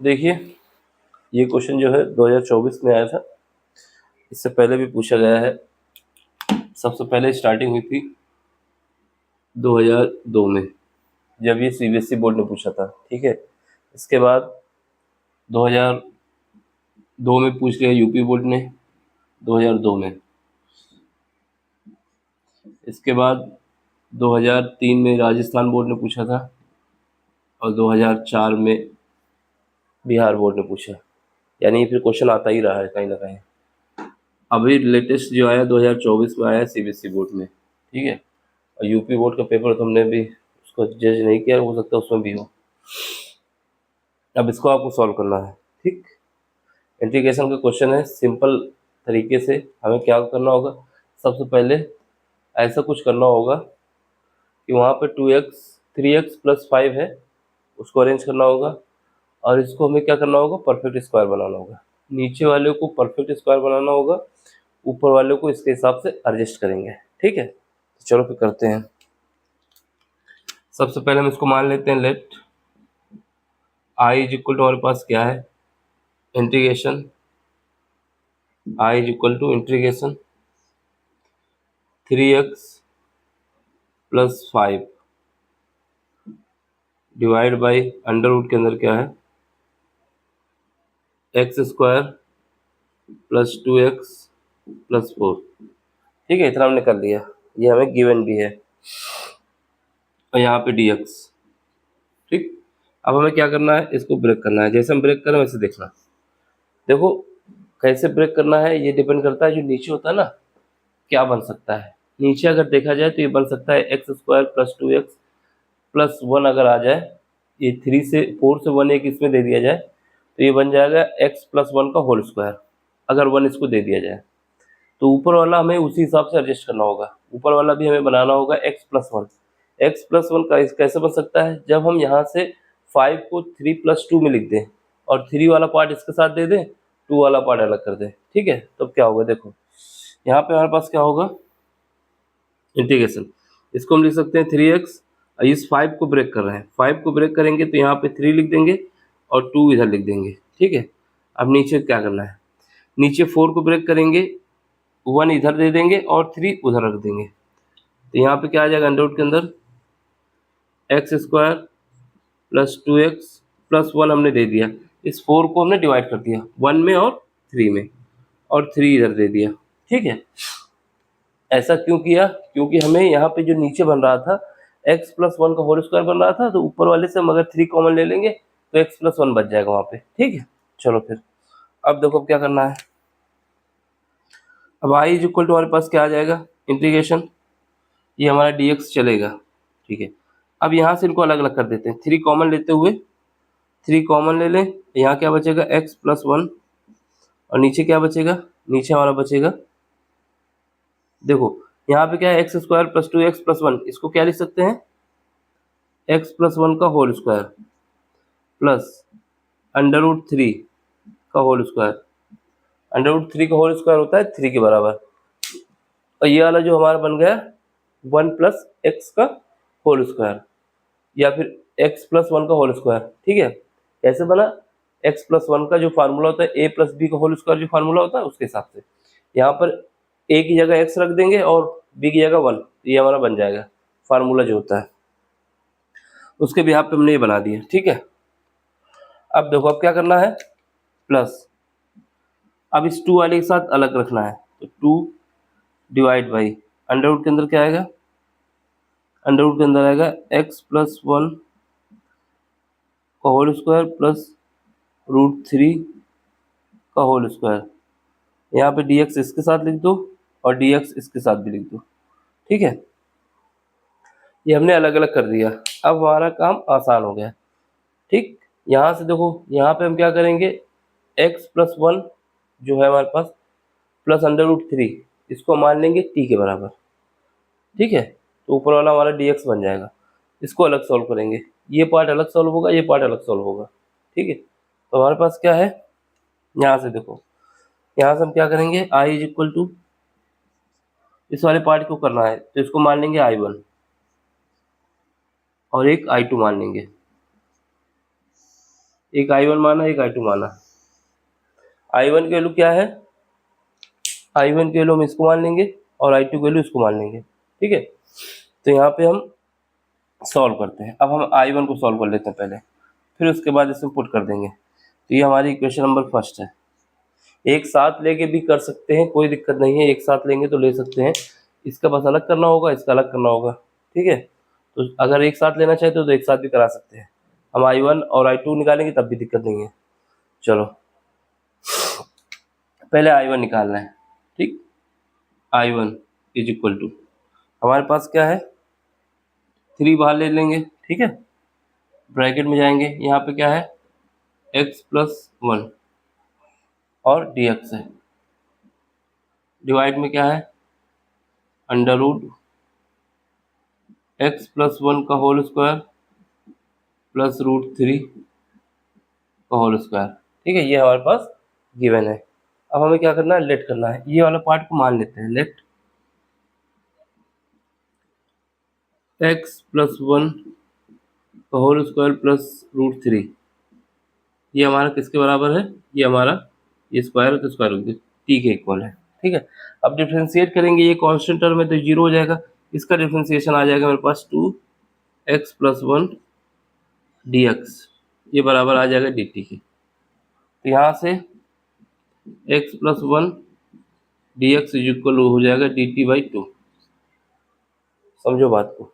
देखिए, ये क्वेश्चन जो है 2024 में आया था, इससे पहले भी पूछा गया है। सबसे पहले स्टार्टिंग हुई थी 2002 में, जब ये सीबीएसई बोर्ड ने पूछा था, ठीक है। इसके बाद 2002 में पूछ लिया यूपी बोर्ड ने, 2002 में। इसके बाद 2003 में राजस्थान बोर्ड ने पूछा था, और 2004 में बिहार बोर्ड ने पूछा। यानी फिर क्वेश्चन आता ही रहा है कहीं ना कहीं। अभी लेटेस्ट जो आया 2024 में आया सीबीएसई बोर्ड में, ठीक है। और यूपी बोर्ड का पेपर तो हमने भी उसको जज नहीं किया, हो सकता है उसमें भी हो। अब इसको आपको सॉल्व करना है, ठीक। इंटीग्रेशन का क्वेश्चन है, सिंपल तरीके से हमें क्या करना होगा। सबसे पहले ऐसा कुछ करना होगा कि वहाँ पे 2x 3x + 5 है, उसको अरेंज करना होगा। और इसको हमें क्या करना होगा, परफेक्ट स्क्वायर बनाना होगा। नीचे वाले को परफेक्ट स्क्वायर बनाना होगा, ऊपर वाले को इसके हिसाब से एडजस्ट करेंगे, ठीक है। तो चलो फिर करते हैं। सबसे पहले हम इसको मान लेते हैं, let i is equal to, हमारे पास क्या है, integration i is equal to integration 3x + 5 divide by under root के अंदर क्या है, x² + 2x + 4, ठीक है। इतना हमने कर लिया, ये हमें गिवन भी है, और यहाँ पे dx, ठीक। अब हमें क्या करना है, इसको ब्रेक करना है। जैसे हम ब्रेक करें वैसे देखना। देखो कैसे ब्रेक करना है, ये डिपेंड करता है जो नीचे होता है ना, क्या बन सकता है। नीचे अगर देखा जाए तो ये बन सकता है x² + 2x + 1 अगर आ जाए, ये 4 से 1 एक इसमें दे दिया जाए, तो ये बन जाएगा x + 1 का होल स्क्वायर, अगर 1 इसको दे दिया जाए। तो ऊपर वाला हमें उसी हिसाब से एडजस्ट करना होगा। ऊपर वाला भी हमें बनाना होगा x + 1। x + 1 का कैसे बन सकता है, जब हम यहाँ से 5 को 3 + 2 में लिख दें, और 3 वाला पार्ट इसके साथ दे दें, 2 वाला पार्ट अलग कर दें, ठीक है। तब क्या होगा, देखो यहाँ पे हमारे पास क्या होगा, इंटीग्रेशन। इसको हम लिख सकते हैं 3x, इस 5 को ब्रेक कर रहे हैं, 5 को ब्रेक करेंगे तो यहाँ पे 3 लिख देंगे और 2 इधर लिख देंगे, ठीक है। अब नीचे क्या करना है, नीचे 4 को ब्रेक करेंगे, 1 इधर दे देंगे और 3 उधर रख देंगे। तो यहाँ पे क्या आ जाएगा, अंडर रूट के अंदर x² + 2x + 1 हमने दे दिया। इस 4 को हमने डिवाइड कर दिया 1 में और 3 में, और 3 इधर दे दिया, ठीक है। ऐसा क्यों किया, क्योंकि हमें यहाँ पे जो नीचे बन रहा था x + 1 का होल स्क्वायर बन रहा था, तो ऊपर वाले से हम अगर 3 कॉमन ले लेंगे तो x + 1 बच जाएगा वहाँ पे, ठीक है। चलो फिर अब देखो अब क्या करना है। अब i इज इक्वल टू हमारे पास क्या आ जाएगा, इंटीग्रेशन, ये हमारा dx चलेगा, ठीक है। अब यहाँ से इनको अलग अलग कर देते हैं, 3 कॉमन लेते हुए 3 कॉमन ले लें, यहाँ क्या बचेगा x + 1, और नीचे क्या बचेगा, नीचे हमारा बचेगा, देखो यहाँ पे क्या है, x² + 2x + 1, इसको क्या लिख सकते हैं, x + 1 का होल स्क्वायर प्लस √3 का होल स्क्वायर। √3 का होल स्क्वायर होता है 3 के बराबर, और ये वाला जो हमारा बन गया 1 + x का होल स्क्वायर, या फिर x + 1 का होल स्क्वायर, ठीक है। कैसे बना, x + 1 का जो फार्मूला होता है a + b का होल स्क्वायर जो फार्मूला होता है उसके हिसाब से, यहाँ पर a की जगह x रख देंगे और b की जगह 1, ये हमारा बन जाएगा फार्मूला जो होता है, उसके बिहाफ पे हमने ये बना दिया, ठीक है। अब देखो अब क्या करना है, प्लस, अब इस 2 वाले के साथ अलग रखना है, तो 2 डिवाइड बाई अंडर रूट के अंदर क्या आएगा, अंडर रूट के अंदर आएगा x + 1 का होल स्क्वायर प्लस √3 का होल स्क्वायर। यहाँ पे dx इसके साथ लिख दो और dx इसके साथ भी लिख दो, ठीक है। ये हमने अलग अलग कर दिया, अब हमारा काम आसान हो गया, ठीक। यहाँ से देखो, यहाँ पे हम क्या करेंगे, x + 1 जो है हमारे पास प्लस √3, इसको मान लेंगे t के बराबर, ठीक है। तो ऊपर वाला हमारा dx बन जाएगा। इसको अलग सॉल्व करेंगे, ये पार्ट अलग सॉल्व होगा, ये पार्ट अलग सॉल्व होगा, ठीक है। तो हमारे पास क्या है, यहाँ से देखो, यहाँ से हम क्या करेंगे, i इज इक्वल टू, इस वाले पार्ट को करना है तो इसको मान लेंगे i1 और एक i2 मान लेंगे, एक I1 माना, एक I2 माना। I1 की वैल्यू क्या है, I1 की वैल्यू हम इसको मान लेंगे और I2 की वैल्यू इसको मान लेंगे, ठीक है। तो यहाँ पे हम सॉल्व करते हैं। अब हम I1 को सॉल्व कर लेते हैं पहले, फिर उसके बाद इसमें पुट कर देंगे। तो ये हमारी इक्वेशन नंबर फर्स्ट है। एक साथ लेके भी कर सकते हैं, कोई दिक्कत नहीं है, एक साथ लेंगे तो ले सकते हैं। इसका बस अलग करना होगा, इसका अलग करना होगा, ठीक है। तो अगर एक साथ लेना चाहते हो तो एक साथ भी करा सकते हैं। हम I1 और I2 निकालेंगे तब भी दिक्कत नहीं है। चलो पहले I1 निकालना है, ठीक। I1 इज इक्वल टू, हमारे पास क्या है, 3 बाहर ले लेंगे, ठीक है। ब्रैकेट में जाएंगे, यहाँ पे क्या है, x+1 और dx है। डिवाइड में क्या है, अंडर रूट x+1 का होल स्क्वायर प्लस √3 का होल स्क्वायर, ठीक है। ये हमारे पास गिवन है। अब हमें क्या करना है, लेट करना है। ये वाला पार्ट को मान लेते हैं, लेट x+1 का होल स्क्वायर प्लस √3, ये हमारा किसके बराबर है, ये हमारा ये स्क्वायर तो स्क्वायर रूट टी के इक्वल है, ठीक है। अब डिफ्रेंशिएट करेंगे, ये कांस्टेंट टर्म है तो 0 हो जाएगा। इसका डिफ्रेंशिएशन आ जाएगा मेरे पास 2x+1 dx, ये बराबर आ जाएगा dt के। तो यहाँ से x+1 dx इज इक्वल हो जाएगा dt/2। समझो बात को,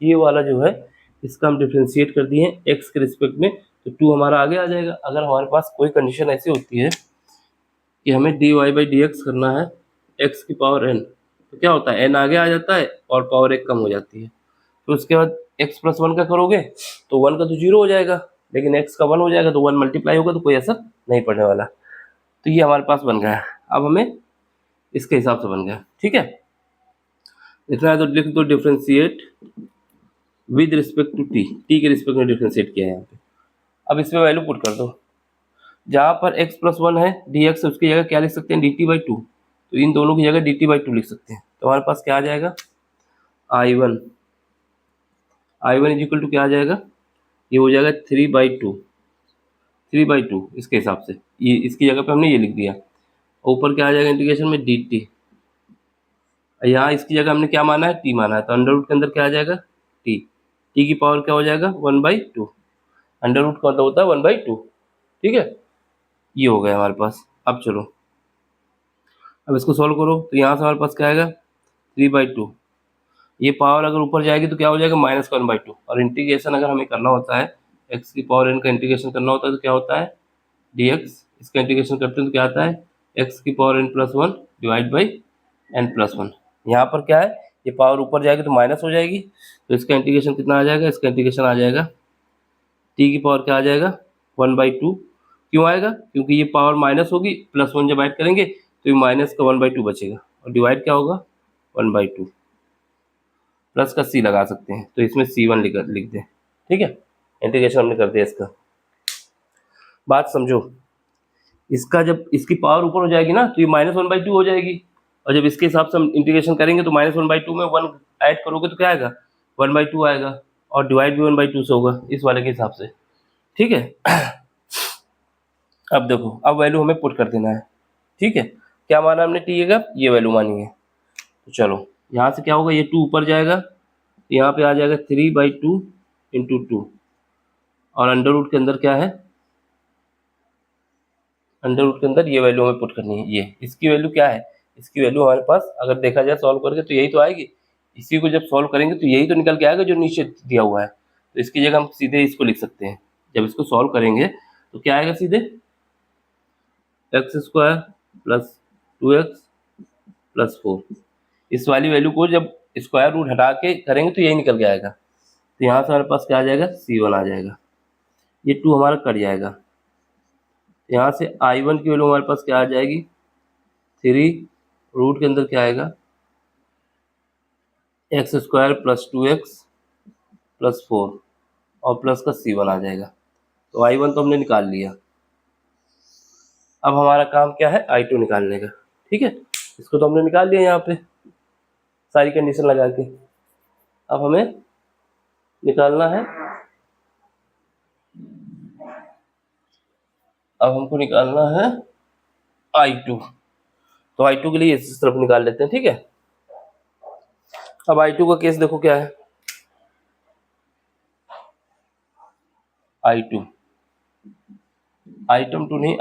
ये वाला जो है इसका हम डिफ्रेंशिएट कर दिए x के रिस्पेक्ट में, तो 2 हमारा आगे आ जाएगा। अगर हमारे पास कोई कंडीशन ऐसी होती है कि हमें dy/dx करना है x की पावर n, तो क्या होता है, n आगे आ जाता है और पावर 1 कम हो जाती है। तो उसके बाद x+1 का करोगे तो 1 का तो 0 हो जाएगा, लेकिन x का 1 हो जाएगा, तो 1 मल्टीप्लाई होगा तो कोई असर नहीं पड़ने वाला। तो ये हमारे पास बन गया। अब हमें इसके हिसाब से बन गया, ठीक है। इतना है तो लिख दो, differentiate with respect to T के रिस्पेक्ट में डिफ्रेंशिएट किया है यहाँ पे। अब इसमें वैल्यू पुट कर दो, जहाँ पर x+1 है dx, उसकी जगह क्या लिख सकते हैं, dt/2। तो इन दोनों की जगह dt/2 लिख सकते हैं। तो हमारे पास क्या आ जाएगा, I1 इज इक्वल टू क्या आ जाएगा, ये हो जाएगा 3/2 इसके हिसाब से, ये इसकी जगह पे हमने ये लिख दिया। ऊपर क्या आ जाएगा इंटीग्रेशन में dt, यहाँ इसकी जगह हमने क्या माना है, t माना है, तो अंडर रूट के अंदर क्या आ जाएगा, t की पावर क्या हो जाएगा 1/2। अंडर रूट का मतलब होता है 1/2, ठीक है। ये हो गया हमारे पास। अब चलो अब इसको सॉल्व करो, तो यहाँ से हमारे पास क्या आएगा 3/2। ये पावर अगर ऊपर जाएगी तो क्या हो जाएगा -1/2। और इंटीग्रेशन अगर हमें करना होता है, x की पावर n का इंटीग्रेशन करना होता है तो क्या होता है dx, इसका इंटीग्रेशन करते हैं तो क्या आता है x की power n+1 divide by n+1। यहाँ पर क्या है, ये पावर ऊपर जाएगी तो माइनस हो जाएगी, तो इसका इंटीग्रेशन कितना आ जाएगा, इसका इंटीग्रेशन आ जाएगा t की पावर क्या आ जाएगा 1/2। क्यों आएगा, क्योंकि ये पावर माइनस होगी, +1 जब ऐड करेंगे तो ये माइनस का 1/2 बचेगा, और डिवाइड क्या होगा 1/2। प्लस का c लगा सकते हैं, तो इसमें c1 लिख दें, ठीक है। इंटीग्रेशन हमने कर दिया इसका। बात समझो, इसका जब इसकी पावर ऊपर हो जाएगी ना तो ये -1/2 हो जाएगी, और जब इसके हिसाब से हम इंटीग्रेशन करेंगे तो -1/2 में 1 ऐड करोगे तो क्या आएगा 1/2 आएगा, और डिवाइड भी 1/2 से होगा इस वाले के हिसाब से, ठीक है। अब देखो, अब वैल्यू हमें पुट कर देना है, ठीक है। क्या माना हमने टी का, ये वैल्यू मानी है। तो चलो यहाँ से क्या होगा, ये 2 ऊपर जाएगा, यहाँ पे आ जाएगा 3/2 इंटू 2, और अंडर रूट के अंदर क्या है, अंडर रूट के अंदर ये वैल्यू हमें पुट करनी है। ये इसकी वैल्यू क्या है, इसकी वैल्यू हमारे पास अगर देखा जाए सॉल्व करके तो यही तो आएगी। इसी को जब सॉल्व करेंगे तो यही तो निकल के आएगा जो नीचे दिया हुआ है। तो इसकी जगह हम सीधे इसको लिख सकते हैं, जब इसको सॉल्व करेंगे तो क्या आएगा सीधे x² प्लस 2x प्लस 4। इस वाली वैल्यू को जब स्क्वायर रूट हटा के करेंगे तो यही निकल के आएगा। तो यहाँ से हमारे पास क्या आ जाएगा c1 आ जाएगा, ये 2 हमारा कट जाएगा। यहाँ से I1 की वैल्यू हमारे पास क्या आ जाएगी 3, रूट के अंदर क्या आएगा x² प्लस 2x प्लस 4, और प्लस का c1 आ जाएगा। तो I1 तो हमने निकाल लिया। अब हमारा काम क्या है I2 निकालने का, ठीक है। इसको तो हमने निकाल लिया यहाँ पे सारी कंडीशन लगा के। अब हमें निकालना है अब हमको निकालना है I2, तो I2 के लिए इस तरफ निकाल लेते हैं, ठीक है। अब I2 का केस देखो क्या है, I2 आइटम 2 नहीं,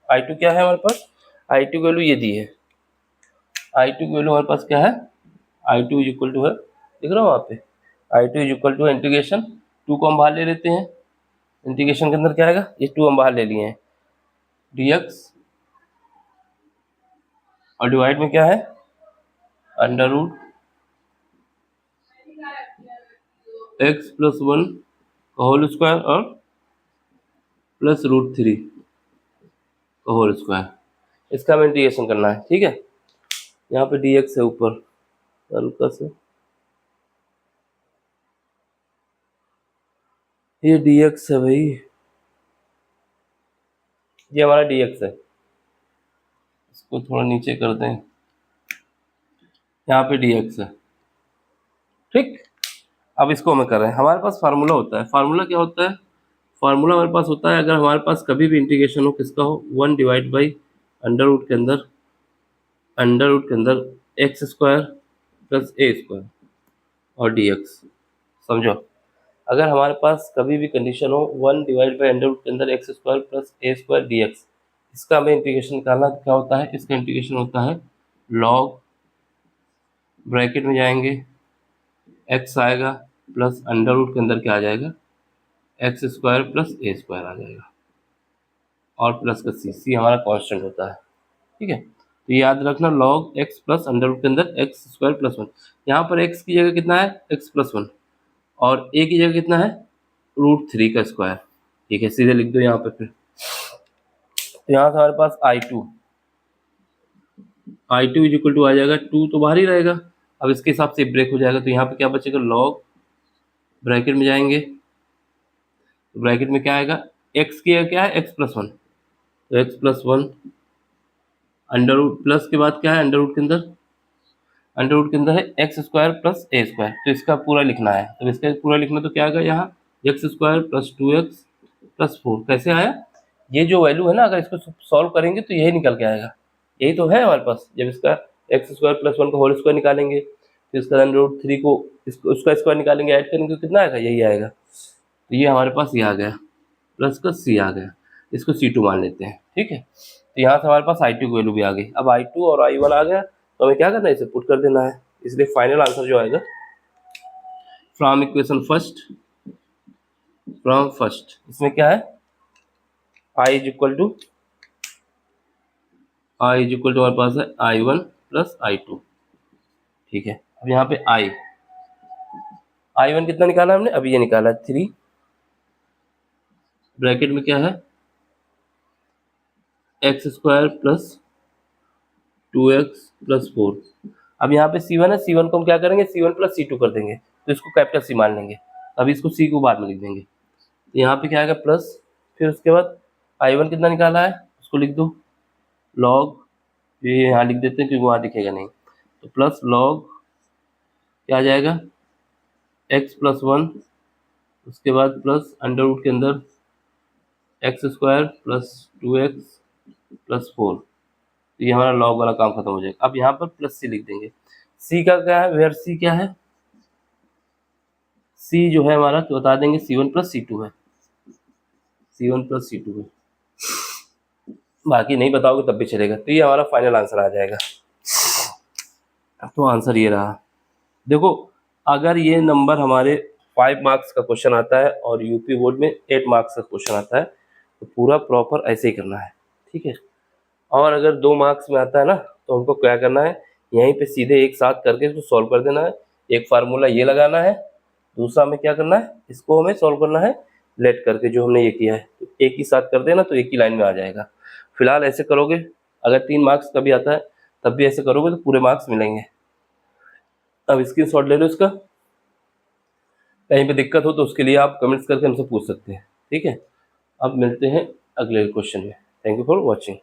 I2 क्या है हमारे पास, I2 की वैल्यू ये दी है, I2 की वैल्यू हमारे पास क्या है, I2 इज इक्वल टू है, दिख रहा हो वहाँ पे, I2 is equal to integration 2 को हम बाहर ले लेते हैं, इंटीग्रेशन के अंदर क्या आएगा, ये 2 हम बाहर ले लिए हैं, dx और डिवाइड में क्या है, अंडर रूट x प्लस 1 का होल स्क्वायर और प्लस रूट 3 का होल स्क्वायर, इसका हमें इंटीग्रेशन करना है, ठीक है। यहाँ पे dx है ऊपर हल्का से, ये dx है भाई, ये हमारा dx है, इसको थोड़ा नीचे कर दें, यहाँ पे dx है, ठीक। अब इसको हमें कर रहे हैं, हमारे पास फार्मूला होता है, फार्मूला क्या होता है, फार्मूला हमारे पास होता है, अगर हमारे पास कभी भी इंटीग्रेशन हो किसका हो, 1 डिवाइड बाई अंडर रूट के अंदर x square plus a square और dx, समझो। अगर हमारे पास कभी भी कंडीशन हो 1 डिवाइड बाई अंडर रूट के अंदर x square plus a square dx, इसका हमें इंटीग्रेशन निकालना, क्या होता है, इसका इंटीग्रेशन होता है लॉग, ब्रैकेट में जाएंगे x आएगा प्लस अंडर रूट के अंदर क्या आ जाएगा, x square plus a square आ जाएगा और प्लस का सी हमारा कांस्टेंट होता है, ठीक है। तो याद रखना log x plus under root के अंदर एक्स स्क्वायर प्लस 1, यहाँ पर x की जगह कितना है, x प्लस 1 और a की जगह कितना है, रूट 3 का स्क्वायर, ठीक है, सीधे लिख दो यहाँ पे फिर। तो यहाँ से हमारे पास I2 इज इक्वल टू आ जाएगा, 2 तो बाहर ही रहेगा, अब इसके हिसाब से ब्रेक हो जाएगा, तो यहाँ पे क्या बचेगा, लॉग, ब्रैकेट में जाएंगे, तो ब्रैकेट में क्या आएगा, x की जगह क्या है, x प्लस 1, तो x plus 1 under root, plus के बाद क्या है, अंडर रूट के अंदर है x square plus a square, तो इसका पूरा लिखना है, तो इसका पूरा लिखना तो क्या आएगा, यहाँ x square plus 2x plus 4, कैसे आया, ये जो वैल्यू है ना, अगर इसको सॉल्व करेंगे तो यही निकल के आएगा, यही तो है हमारे पास, जब इसका एक्स स्क्वायर प्लस 1 का होल स्क्वायर निकालेंगे, तो इसका अंडर रूट 3 को उसका स्क्वायर निकालेंगे, ऐड करेंगे तो कितना आएगा, यही आएगा, तो ये हमारे पास ये आ गया, प्लस का सी आ गया, इसको C2 मान लेते हैं, ठीक है। तो यहाँ से हमारे पास I2 की वैल्यू भी आ गई, अब I2 और I1 आ गया, तो हमें क्या करना है, इसे पुट कर देना है, इसलिए फाइनल आंसर जो आएगा फ्रॉम इक्वेशन फर्स्ट, इसमें क्या है, I इज इक्वल टू हमारे पास है I1 प्लस I2, ठीक है। अब यहाँ पे I1 कितना निकाला हमने, अभी ये निकाला 3, ब्रैकेट में क्या है, x square plus 2x plus 4, अब यहाँ पे C1 है, C1 को हम क्या करेंगे, C1 प्लस C2 कर देंगे, तो इसको कैपिटल C मान लेंगे, अभी इसको C को बाद में लिख देंगे, तो यहाँ पे क्या आएगा प्लस, फिर उसके बाद I1 कितना निकाला है उसको लिख दो, लॉग, ये यहाँ लिख देते हैं क्योंकि वहाँ दिखेगा नहीं, तो प्लस लॉग क्या आ जाएगा, x प्लस 1, उसके बाद प्लस अंडर रूट के अंदर x square plus 2x plus 4, तो ये हमारा लॉग वाला काम खत्म हो जाएगा। अब यहाँ पर प्लस सी लिख देंगे, सी का क्या है, वेयर सी क्या है, सी जो है हमारा, तो बता देंगे C1 प्लस C2 है, C1 प्लस C2 है, बाकी नहीं बताओगे तब भी चलेगा, तो ये हमारा फाइनल आंसर आ जाएगा। तो आंसर ये रहा, देखो अगर ये नंबर हमारे 5 मार्क्स का क्वेश्चन आता है और यूपी बोर्ड में 8 मार्क्स का क्वेश्चन आता है, तो पूरा प्रॉपर ऐसे ही करना है, ठीक है। और अगर 2 मार्क्स में आता है ना, तो हमको क्या करना है, यहीं पे सीधे एक साथ करके इसको सॉल्व कर देना है, एक फार्मूला ये लगाना है, दूसरा में क्या करना है, इसको हमें सॉल्व करना है लेट करके, जो हमने ये किया है, तो एक ही साथ कर देना तो एक ही लाइन में आ जाएगा। फिलहाल ऐसे करोगे, अगर 3 मार्क्स का भी आता है तब भी ऐसे करोगे तो पूरे मार्क्स मिलेंगे। अब स्क्रीनशॉट ले लो इसका, कहीं पे दिक्कत हो तो उसके लिए आप कमेंट्स करके हमसे पूछ सकते हैं, ठीक है। अब मिलते हैं अगले क्वेश्चन में, थैंक यू फॉर वॉचिंग।